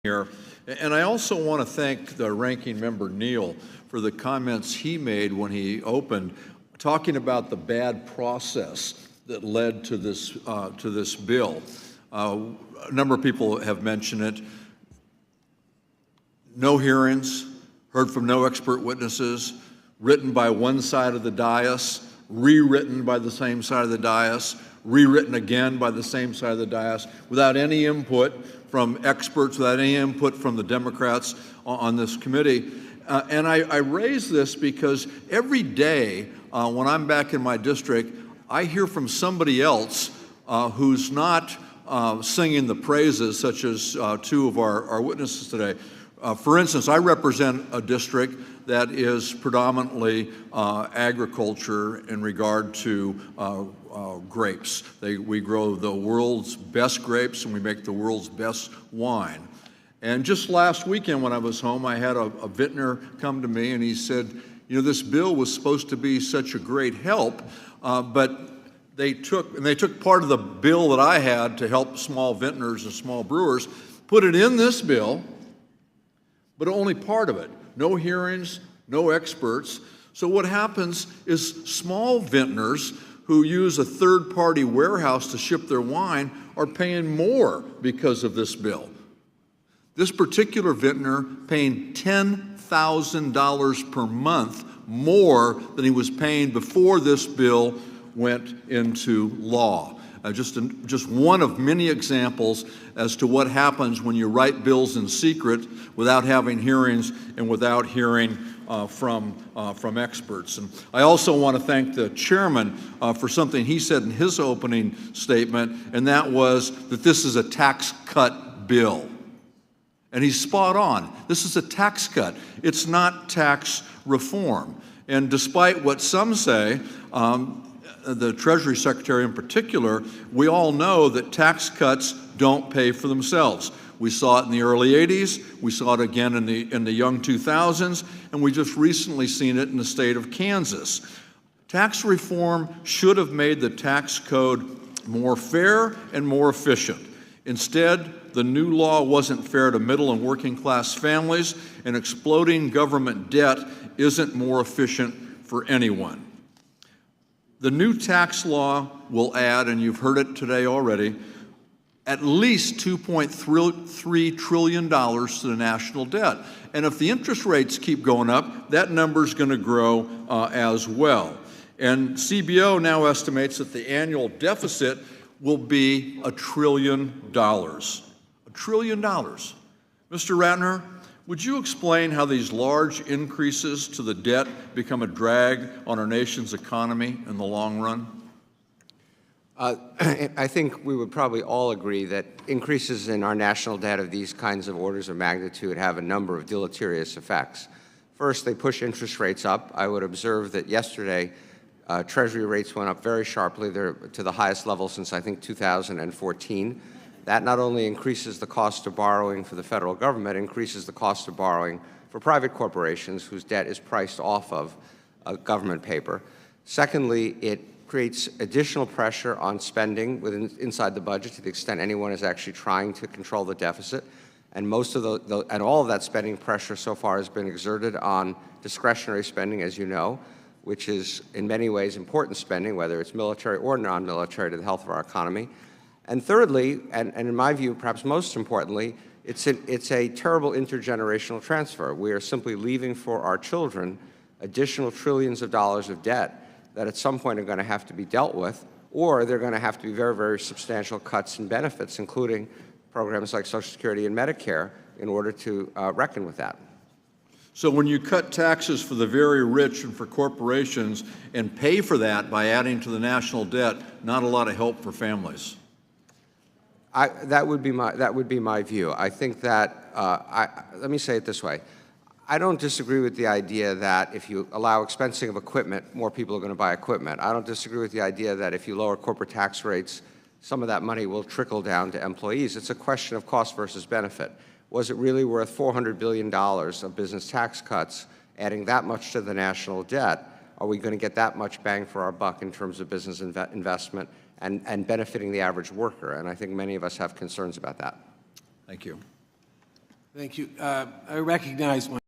here. And I also want to thank the ranking member Neal for the comments he made when he opened, talking about the bad process that led to this bill. A number of people have mentioned it. No hearings, heard from no expert witnesses, written by one side of the dais, rewritten by the same side of the dais, rewritten again by the same side of the dais, without any input from experts, without any input from the Democrats on this committee. And I raise this because every day when I'm back in my district, I hear from somebody else who's not singing the praises, such as two of our witnesses today. For instance, I represent a district that is predominantly agriculture in regard to grapes. We grow the world's best grapes and we make the world's best wine. And just last weekend when I was home, I had a vintner come to me and he said, you know, this bill was supposed to be such a great help, but they took part of the bill that I had to help small vintners and small brewers, put it in this bill, but only part of it. No hearings, no experts. So what happens is small vintners who use a third-party warehouse to ship their wine are paying more because of this bill. This particular vintner paying $10,000 per month more than he was paying before this bill went into law. Just one of many examples as to what happens when you write bills in secret without having hearings and without hearing from experts. And I also want to thank the chairman for something he said in his opening statement, and that was that this is a tax cut bill. And he's spot on. This is a tax cut. It's not tax reform. And despite what some say, the Treasury Secretary in particular, we all know that tax cuts don't pay for themselves. We saw it in the early 80s, we saw it again in the young 2000s, and we just recently seen it in the state of Kansas. Tax reform should have made the tax code more fair and more efficient. Instead, the new law wasn't fair to middle and working class families, and exploding government debt isn't more efficient for anyone. The new tax law will add, and you've heard it today already, at least $2.3 trillion to the national debt. And if the interest rates keep going up, that number's going to grow as well. And CBO now estimates that the annual deficit will be $1 trillion. $1 trillion. Mr. Ratner, would you explain how these large increases to the debt become a drag on our nation's economy in the long run? I think we would probably all agree that increases in our national debt of these kinds of orders of magnitude have a number of deleterious effects. First, they push interest rates up. I would observe that yesterday, Treasury rates went up very sharply. They're to the highest level since, I think, 2014. That not only increases the cost of borrowing for the federal government, increases the cost of borrowing for private corporations whose debt is priced off of government paper. Secondly, it creates additional pressure on spending inside the budget to the extent anyone is actually trying to control the deficit. And most of and all of that spending pressure so far has been exerted on discretionary spending, as you know, which is in many ways important spending, whether it's military or non-military, to the health of our economy. And thirdly, and in my view, perhaps most importantly, it's a terrible intergenerational transfer. We are simply leaving for our children additional trillions of dollars of debt that at some point are going to have to be dealt with, or they're going to have to be very, very substantial cuts in benefits, including programs like Social Security and Medicare, in order to reckon with that. So when you cut taxes for the very rich and for corporations and pay for that by adding to the national debt, not a lot of help for families. That would be my view. I think that, let me say it this way. I don't disagree with the idea that if you allow expensing of equipment, more people are going to buy equipment. I don't disagree with the idea that if you lower corporate tax rates, some of that money will trickle down to employees. It's a question of cost versus benefit. Was it really worth $400 billion of business tax cuts, adding that much to the national debt? Are we going to get that much bang for our buck in terms of business investment and benefiting the average worker? And I think many of us have concerns about that. Thank you. Thank you. I recognize my